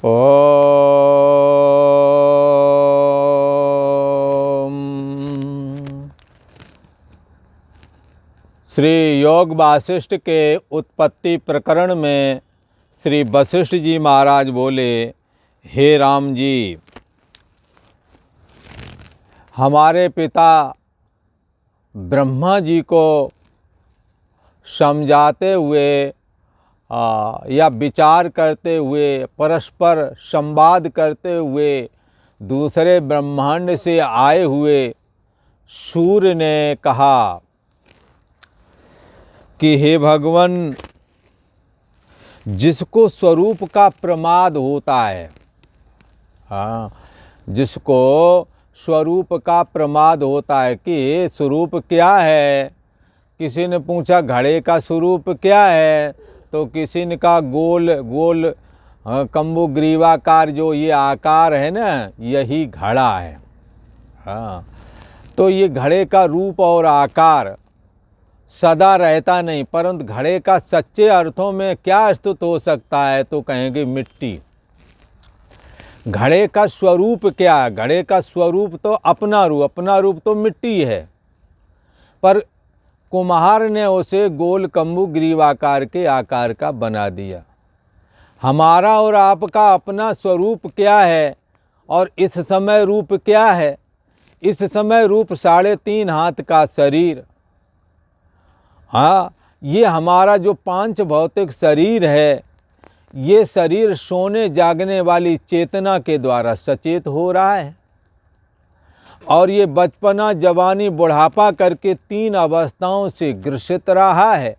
ओम। श्री योग वासिष्ठ के उत्पत्ति प्रकरण में श्री वशिष्ठ जी महाराज बोले, हे राम जी, हमारे पिता ब्रह्मा जी को समझाते हुए या विचार करते हुए, परस्पर संवाद करते हुए दूसरे ब्रह्मांड से आए हुए सूर्य ने कहा कि हे भगवान, जिसको स्वरूप का प्रमाद होता है, जिसको स्वरूप का प्रमाद होता है कि स्वरूप क्या है। किसी ने पूछा घड़े का स्वरूप क्या है, तो किसी ने कहा गोल गोल कम्बु ग्रीवाकार जो ये आकार है ना, यही घड़ा है। तो ये घड़े का रूप और आकार सदा रहता नहीं, परंतु घड़े का सच्चे अर्थों में क्या अस्तित्व हो सकता है, तो कहेंगे मिट्टी। घड़े का स्वरूप क्या है? घड़े का स्वरूप तो अपना रूप तो मिट्टी है, पर कुम्हार ने उसे गोल कम्बु ग्रीवाकार के आकार का बना दिया। हमारा और आपका अपना स्वरूप क्या है और इस समय रूप क्या है? इस समय रूप 3.5 हाथ का शरीर। ये हमारा जो 5 भौतिक शरीर है, ये शरीर सोने जागने वाली चेतना के द्वारा सचेत हो रहा है, और ये बचपना जवानी बुढ़ापा करके 3 अवस्थाओं से ग्रसित रहा है।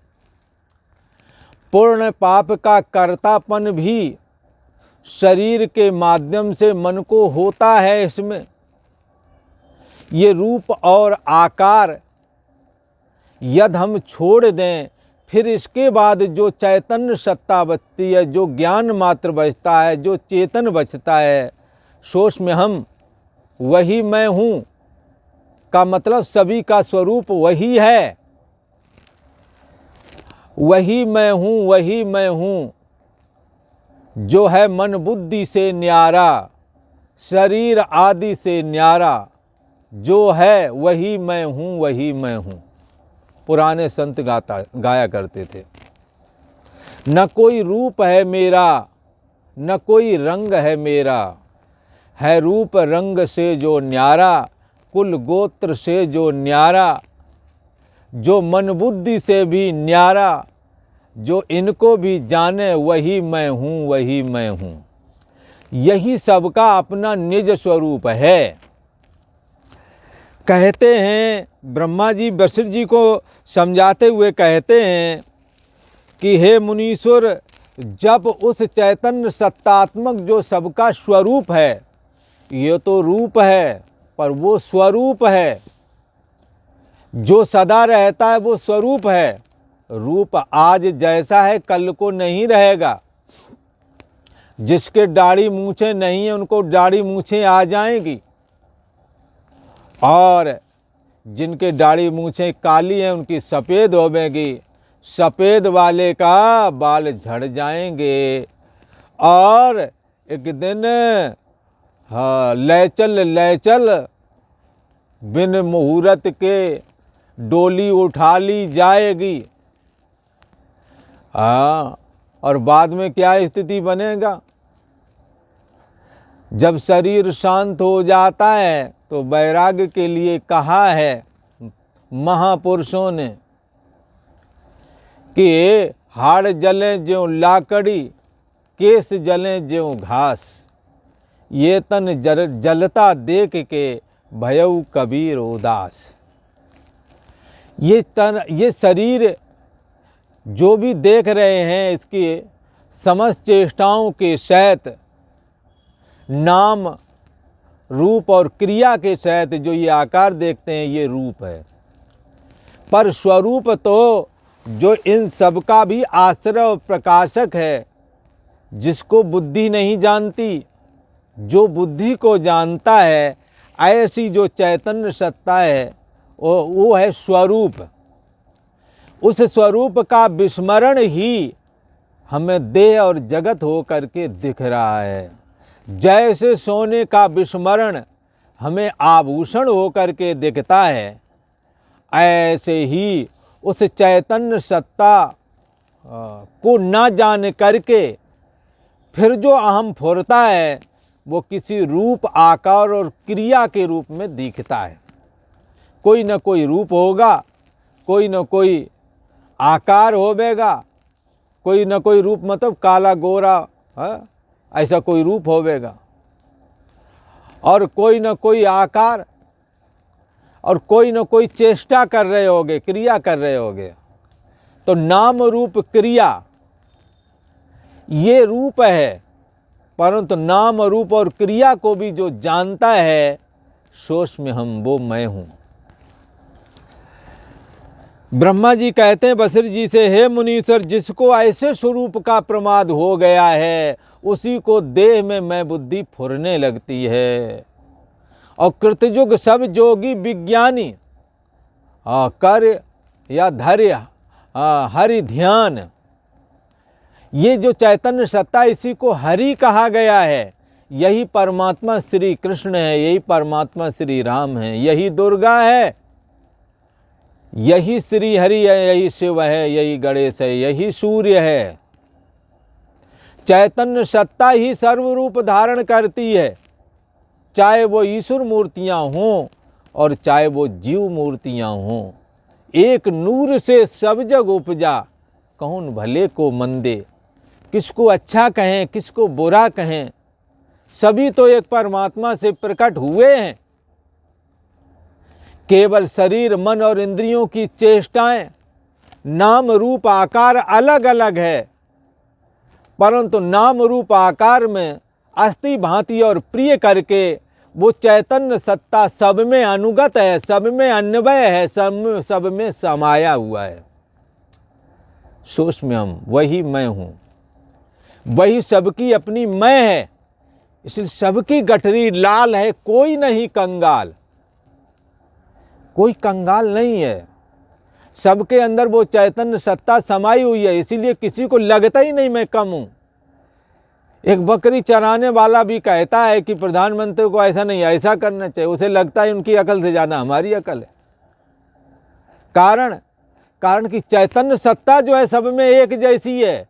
पूर्ण पाप का कर्तापन भी शरीर के माध्यम से मन को होता है। इसमें ये रूप और आकार यदि हम छोड़ दें, फिर इसके बाद जो चैतन्य सत्ता बचती है, जो ज्ञान मात्र बचता है, जो चेतन बचता है, सोच में हम वही मैं हूँ का मतलब सभी का स्वरूप वही है। वही मैं हूँ, वही मैं हूँ, जो है मन बुद्धि से न्यारा, शरीर आदि से न्यारा, जो है वही मैं हूँ, वही मैं हूँ। पुराने संत गाया करते थे। न कोई रूप है मेरा, न कोई रंग है मेरा, है रूप रंग से जो न्यारा, कुल गोत्र से जो न्यारा, जो मन बुद्धि से भी न्यारा, जो इनको भी जाने, वही मैं हूँ, वही मैं हूँ। यही सबका अपना निज स्वरूप है। कहते हैं ब्रह्मा जी वशिष्ठ जी को समझाते हुए कहते हैं कि हे मुनीश्वर, जब उस चैतन्य सत्तात्मक जो सबका स्वरूप है, ये तो रूप है पर वो स्वरूप है, जो सदा रहता है वो स्वरूप है। रूप आज जैसा है कल को नहीं रहेगा। जिसके दाढ़ी मूछें नहीं है उनको दाढ़ी मूछें आ जाएंगी, और जिनके दाढ़ी मूछें काली हैं उनकी सफ़ेद होवेंगी। सफ़ेद वाले का बाल झड़ जाएंगे, और एक दिन लैचल बिन मुहूर्त के डोली उठा ली जाएगी। और बाद में क्या स्थिति बनेगा? जब शरीर शांत हो जाता है तो वैराग्य के लिए कहा है महापुरुषों ने कि हाड़ जलें ज्यों लाकड़ी, केस जलें ज्यों घास, ये तन जलता देख के भयउ कबीर उदास। ये शरीर जो भी देख रहे हैं, इसकी समस्त चेष्टाओं के सहित नाम रूप और क्रिया के सहित जो ये आकार देखते हैं, ये रूप है। पर स्वरूप तो जो इन सब का भी आश्रय और प्रकाशक है, जिसको बुद्धि नहीं जानती, जो बुद्धि को जानता है, ऐसी जो चैतन्य सत्ता है वो है स्वरूप। उस स्वरूप का विस्मरण ही हमें देह और जगत हो करके दिख रहा है। जैसे सोने का विस्मरण हमें आभूषण हो करके दिखता है, ऐसे ही उस चैतन्य सत्ता को ना जान करके फिर जो अहम फुरता है वो किसी रूप, आकार और क्रिया के रूप में दिखता है। कोई न कोई रूप होगा, कोई न कोई आकार होवेगा, कोई न कोई रूप मतलब काला गोरा, ऐसा कोई रूप होवेगा, और कोई न कोई आकार, और कोई न कोई चेष्टा कर रहे होगे, क्रिया कर रहे होगे। तो नाम रूप क्रिया ये रूप है, परंतु नाम रूप और क्रिया को भी जो जानता है सोच में हम वो मैं हूं। ब्रह्मा जी कहते हैं बसर जी से, हे मुनीश्वर, जिसको ऐसे स्वरूप का प्रमाद हो गया है उसी को देह में मैं बुद्धि फुरने लगती है। और कृतयुग सब जोगी विज्ञानी कर या धैर्य हरि ध्यान, ये जो चैतन्य सत्ता इसी को हरि कहा गया है। यही परमात्मा श्री कृष्ण है, यही परमात्मा श्री राम है, यही दुर्गा है, यही श्री हरि है, यही शिव है, यही गणेश है, यही सूर्य है। चैतन्य सत्ता ही सर्वरूप धारण करती है, चाहे वो ईश्वर मूर्तियां हों और चाहे वो जीव मूर्तियां हों। एक नूर से सब जग उपजा, कौन भले को मंदे। किसको अच्छा कहें, किसको बुरा कहें, सभी तो एक परमात्मा से प्रकट हुए हैं। केवल शरीर, मन और इंद्रियों की चेष्टाएं, नाम रूप आकार अलग अलग है, परंतु नाम रूप आकार में अस्थि भांति और प्रिय करके वो चैतन्य सत्ता सब में अनुगत है, सब में अन्वय है, सब में समाया हुआ है। सोच में हम वही मैं हूं, वही सबकी अपनी मैं है। इसलिए सबकी गठरी लाल है, कोई नहीं कंगाल, कोई कंगाल नहीं है। सबके अंदर वो चैतन्य सत्ता समाई हुई है, इसीलिए किसी को लगता ही नहीं मैं कम हूं। एक बकरी चराने वाला भी कहता है कि प्रधानमंत्री को ऐसा नहीं, ऐसा करना चाहिए, उसे लगता है उनकी अकल से ज्यादा हमारी अकल है। कारण कि चैतन्य सत्ता जो है सब में एक जैसी है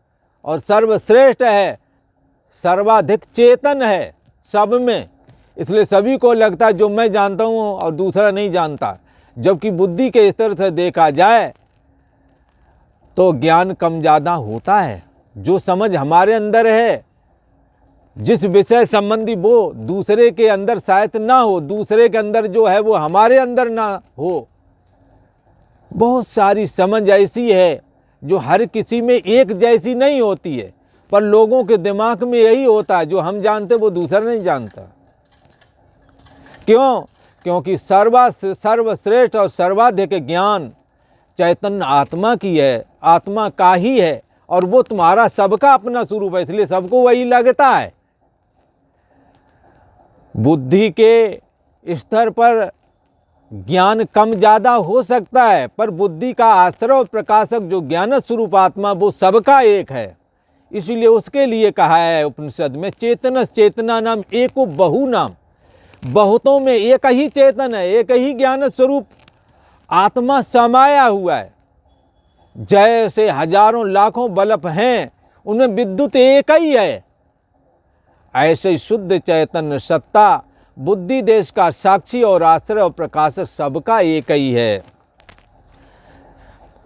और सर्वश्रेष्ठ है, सर्वाधिक चेतन है सब में। इसलिए सभी को लगता है जो मैं जानता हूँ और दूसरा नहीं जानता। जबकि बुद्धि के स्तर से देखा जाए तो ज्ञान कम ज़्यादा होता है। जो समझ हमारे अंदर है, जिस विषय संबंधी वो दूसरे के अंदर शायद ना हो, दूसरे के अंदर जो है वो हमारे अंदर ना हो। बहुत सारी समझ ऐसी है जो हर किसी में एक जैसी नहीं होती है, पर लोगों के दिमाग में यही होता है, जो हम जानते वो दूसरा नहीं जानता। क्यों? क्योंकि सर्वश्रेष्ठ और सर्वाधिक ज्ञान चैतन्य आत्मा की है, आत्मा का ही है, और वो तुम्हारा सबका अपना स्वरूप है, इसलिए सबको वही लगता है। बुद्धि के स्तर पर ज्ञान कम ज्यादा हो सकता है, पर बुद्धि का आश्रय और प्रकाशक जो ज्ञान स्वरूप आत्मा वो सबका एक है। इसीलिए उसके लिए कहा है उपनिषद में, चेतनस चेतना नाम एको बहु नाम। बहुतों में एक ही चेतन है, एक ही ज्ञान स्वरूप आत्मा समाया हुआ है। जैसे हजारों लाखों बल्ब हैं, उनमें विद्युत एक ही है, ऐसे ही शुद्ध चैतन्य सत्ता बुद्धि देश का साक्षी और आश्रय और प्रकाशक सबका एक ही है।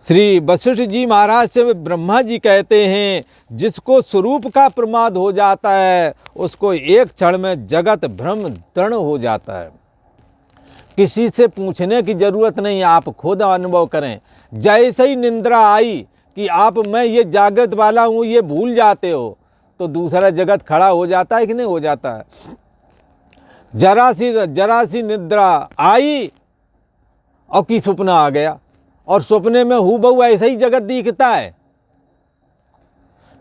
श्री वशिष्ठ जी महाराज से ब्रह्मा जी कहते हैं, जिसको स्वरूप का प्रमाद हो जाता है उसको एक क्षण में जगत भ्रम दृढ़ हो जाता है। किसी से पूछने की जरूरत नहीं, आप खुद अनुभव करें। जैसे ही निंद्रा आई कि आप मैं ये जागृत वाला हूँ ये भूल जाते हो, तो दूसरा जगत खड़ा हो जाता है कि नहीं हो जाता है। जरा सी निद्रा आई और की सपना आ गया, और सपने में हूबहू ऐसा ही जगत दिखता है।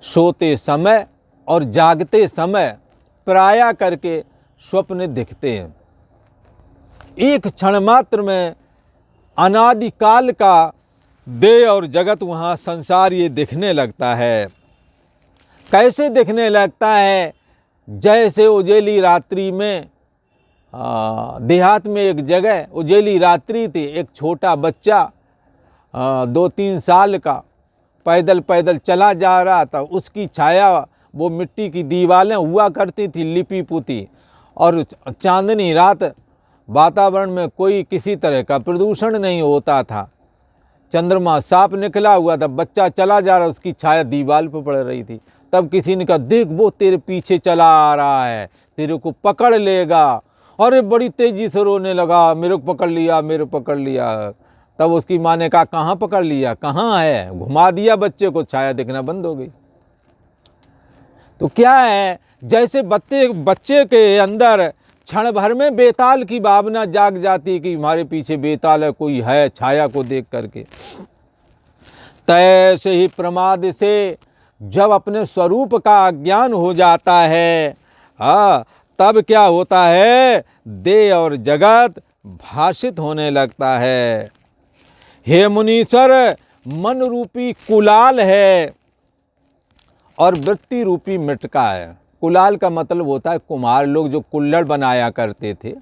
सोते समय और जागते समय प्राय करके स्वप्न दिखते हैं। एक क्षण मात्र में अनादिकाल का देह और जगत वहाँ संसार ये दिखने लगता है। कैसे दिखने लगता है, जैसे उजेली रात्रि में देहात में एक जगह उजेली रात्रि थी, एक छोटा बच्चा 2-3 साल का पैदल पैदल चला जा रहा था। उसकी छाया, वो मिट्टी की दीवारें हुआ करती थी लिपी पुती, और चांदनी रात, वातावरण में कोई किसी तरह का प्रदूषण नहीं होता था, चंद्रमा साफ निकला हुआ था, बच्चा चला जा रहा, उसकी छाया दीवार पर पड़ रही थी। तब किसी ने कहा, देख वो तेरे पीछे चला आ रहा है, तेरे को पकड़ लेगा। अरे बड़ी तेजी से रोने लगा, मेरे को पकड़ लिया, मेरे को पकड़ लिया। तब उसकी माँ ने कहा, कहाँ पकड़ लिया, कहाँ है? घुमा दिया बच्चे को, छाया दिखना बंद हो गई। तो क्या है, जैसे बच्चे के अंदर क्षण भर में बेताल की भावना जाग जाती है कि हमारे पीछे बेताल है, कोई है, छाया को देख करके। तैसे ही प्रमाद से जब अपने स्वरूप का अज्ञान हो जाता है, तब क्या होता है, देह और जगत भाषित होने लगता है। हे मुनीश्वर, मन रूपी कुलाल है और वृत्ति रूपी मटका है। कुलाल का मतलब होता है कुम्हार लोग जो कुल्हड़ बनाया करते थे,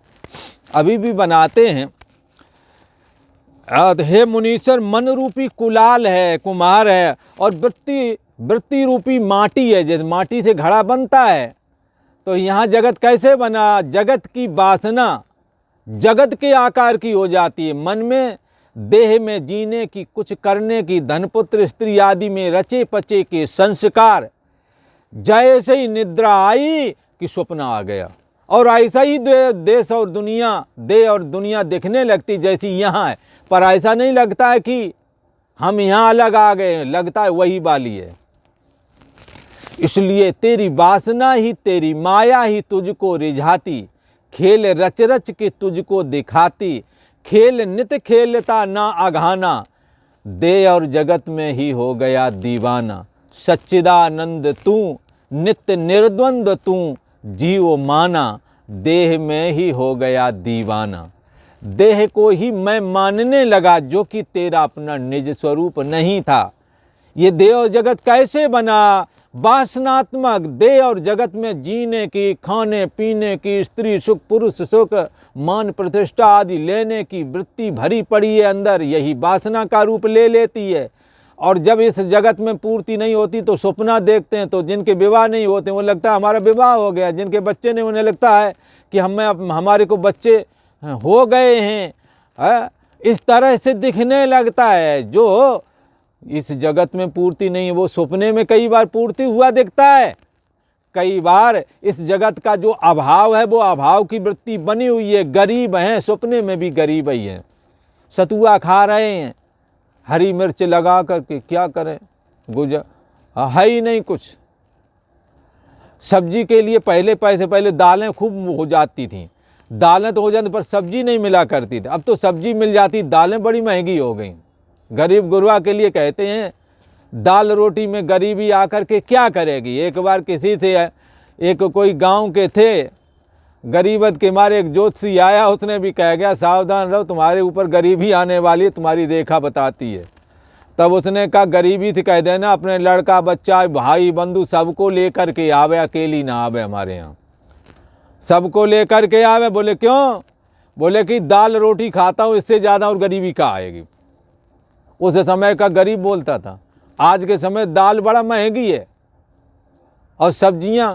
अभी भी बनाते हैं। हे मुनीश्वर, मन रूपी कुलाल है, कुम्हार है, और वृत्ति रूपी माटी है। जैसे माटी से घड़ा बनता है, तो यहाँ जगत कैसे बना? जगत की वासना जगत के आकार की हो जाती है। मन में, देह में जीने की, कुछ करने की, धनपुत्र स्त्री आदि में रचे पचे के संस्कार, जैसे ही निद्रा आई कि स्वप्न आ गया, और ऐसा ही देश और दुनिया, देह और दुनिया दिखने लगती जैसी यहाँ है। पर ऐसा नहीं लगता है कि हम यहाँ अलग आ गए हैं, लगता है वही वाली है। इसलिए तेरी वासना ही, तेरी माया ही तुझको रिझाती, खेल रच रच के तुझको दिखाती, खेल नित खेलता ना अघाना, देह और जगत में ही हो गया दीवाना। सच्चिदानंद तू, नित्य निर्द्वंद तू, जीव माना, देह में ही हो गया दीवाना। देह को ही मैं मानने लगा, जो कि तेरा अपना निज स्वरूप नहीं था। ये देह और जगत कैसे बना? वासनात्मक देह और जगत में जीने की, खाने पीने की, स्त्री सुख, पुरुष सुख, मान प्रतिष्ठा आदि लेने की वृत्ति भरी पड़ी है अंदर, यही वासना का रूप ले लेती है। और जब इस जगत में पूर्ति नहीं होती तो सपना देखते हैं। तो जिनके विवाह नहीं होते वो लगता है हमारा विवाह हो गया, जिनके बच्चे नहीं उन्हें लगता है कि हमारे को बच्चे हो गए हैं। इस तरह से दिखने लगता है। जो इस जगत में पूर्ति नहीं है वो सपने में कई बार पूर्ति हुआ दिखता है। कई बार इस जगत का जो अभाव है वो अभाव की वृत्ति बनी हुई है। गरीब हैं, सपने में भी गरीब ही हैं, सतुआ खा रहे हैं हरी मिर्च लगा करके, क्या करें, गुजर है ही नहीं कुछ। सब्जी के लिए पहले दालें खूब हो जाती थीं, दालें तो हो जाती पर सब्जी नहीं मिला करती थी। अब तो सब्जी मिल जाती, दालें बड़ी महंगी हो गई। गरीब गुरबा के लिए कहते हैं दाल रोटी में गरीबी आकर के क्या करेगी। एक बार किसी से, एक कोई गांव के थे, गरीबत के मारे एक ज्योतिषी आया, उसने भी कह गया सावधान रहो, तुम्हारे ऊपर गरीबी आने वाली है, तुम्हारी रेखा बताती है। तब उसने कहा गरीबी थी कह देना, अपने लड़का बच्चा भाई बंधु सबको लेकर के आवे, अकेली ना आवे, हमारे यहाँ सबको लेकर के आवे। बोले क्यों? बोले कि दाल रोटी खाता हूँ, इससे ज़्यादा और गरीबी कहाँ आएगी। उस समय का गरीब बोलता था। आज के समय दाल बड़ा महंगी है और सब्जियां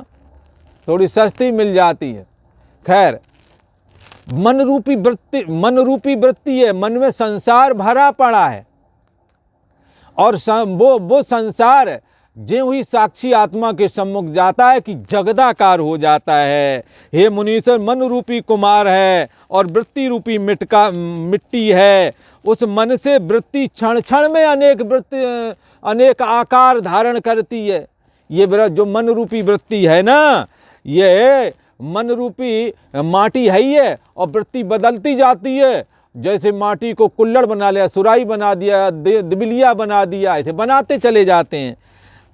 थोड़ी सस्ती मिल जाती हैं। खैर, मन रूपी वृत्ति है, मन में संसार भरा पड़ा है, और वो संसार ज्यों ही साक्षी आत्मा के सम्मुख जाता है कि जगदाकार हो जाता है। हे मुनीश्वर, मन रूपी कुमार है और वृत्ति रूपी मिट्टी है। उस मन से वृत्ति क्षण क्षण में अनेक आकार धारण करती है। ये जो मन रूपी वृत्ति है ना, ये मन रूपी माटी है ही है, और वृत्ति बदलती जाती है। जैसे माटी को कुल्हड़ बना लिया, सुराही बना दिया, दिबिलिया बना दिया, ऐसे बनाते चले जाते हैं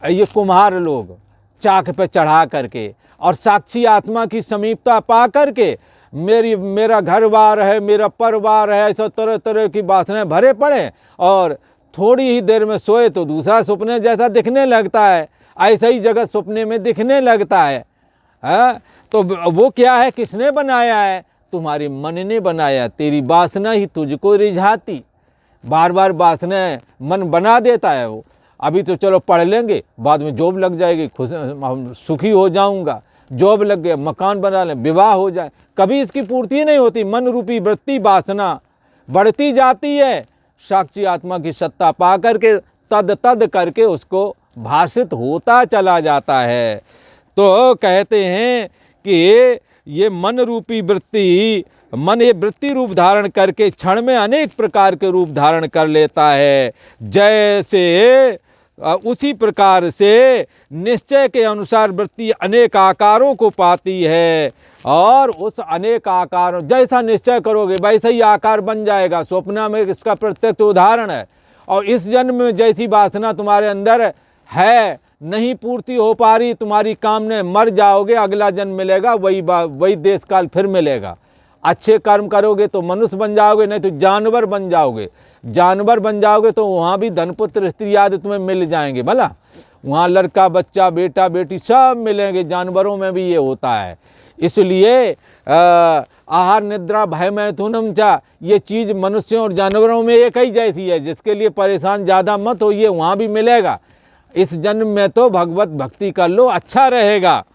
ये कुम्हार लोग चाक पे चढ़ा करके। और साक्षी आत्मा की समीपता पा करके मेरा घर बार है, मेरा परिवार है, ऐसा तरह तरह की वासनाएं भरे पड़े, और थोड़ी ही देर में सोए तो दूसरा सपने जैसा दिखने लगता है। ऐसा ही जगत सपने में दिखने लगता है। तो वो क्या है, किसने बनाया है? तुम्हारे मन ने बनाया। तेरी वासना ही तुझको रिझाती, बार बार वासना मन बना देता है वो। अभी तो चलो पढ़ लेंगे, बाद में जॉब लग जाएगी, खुश सुखी हो जाऊंगा, जॉब लग गया, मकान बना लें, विवाह हो जाए, कभी इसकी पूर्ति नहीं होती। मन रूपी वृत्ति वासना बढ़ती जाती है। साक्षी आत्मा की सत्ता पा करके तद तद करके उसको भाषित होता चला जाता है। तो कहते हैं कि ये मन रूपी वृत्ति, मन ये वृत्ति रूप धारण करके क्षण में अनेक प्रकार के रूप धारण कर लेता है। जैसे उसी प्रकार से निश्चय के अनुसार वृत्ति अनेक आकारों को पाती है, और उस अनेक आकारों, जैसा निश्चय करोगे वैसा ही आकार बन जाएगा। स्वप्न में इसका प्रत्यक्ष उदाहरण है। और इस जन्म में जैसी वासना तुम्हारे अंदर है, नहीं पूर्ति हो पा रही, तुम्हारी कामना, मर जाओगे, अगला जन्म मिलेगा, वही देश काल फिर मिलेगा। अच्छे कर्म करोगे तो मनुष्य बन जाओगे, नहीं तो जानवर बन जाओगे। जानवर बन जाओगे तो वहाँ भी धनपुत्र स्त्री आदि तुम्हें मिल जाएंगे, भला वहाँ लड़का बच्चा बेटा बेटी सब मिलेंगे। जानवरों में भी ये होता है। इसलिए आहार निद्रा भय मैथुनम चा, ये चीज़ मनुष्यों और जानवरों में एक ही जैसी है। जिसके लिए परेशान ज़्यादा मत होइए, वहाँ भी मिलेगा। इस जन्म में तो भगवत भक्ति कर लो, अच्छा रहेगा।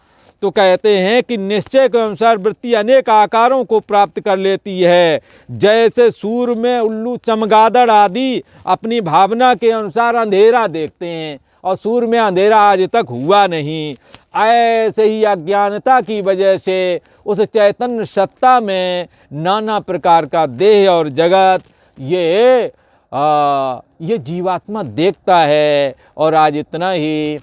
तो कहते हैं कि निश्चय के अनुसार वृत्ति अनेक आकारों को प्राप्त कर लेती है। जैसे सूर्य में उल्लू चमगादड़ आदि अपनी भावना के अनुसार अंधेरा देखते हैं, और सूर्य में अंधेरा आज तक हुआ नहीं, ऐसे ही अज्ञानता की वजह से उस चैतन्य सत्ता में नाना प्रकार का देह और जगत ये जीवात्मा देखता है। और आज इतना ही।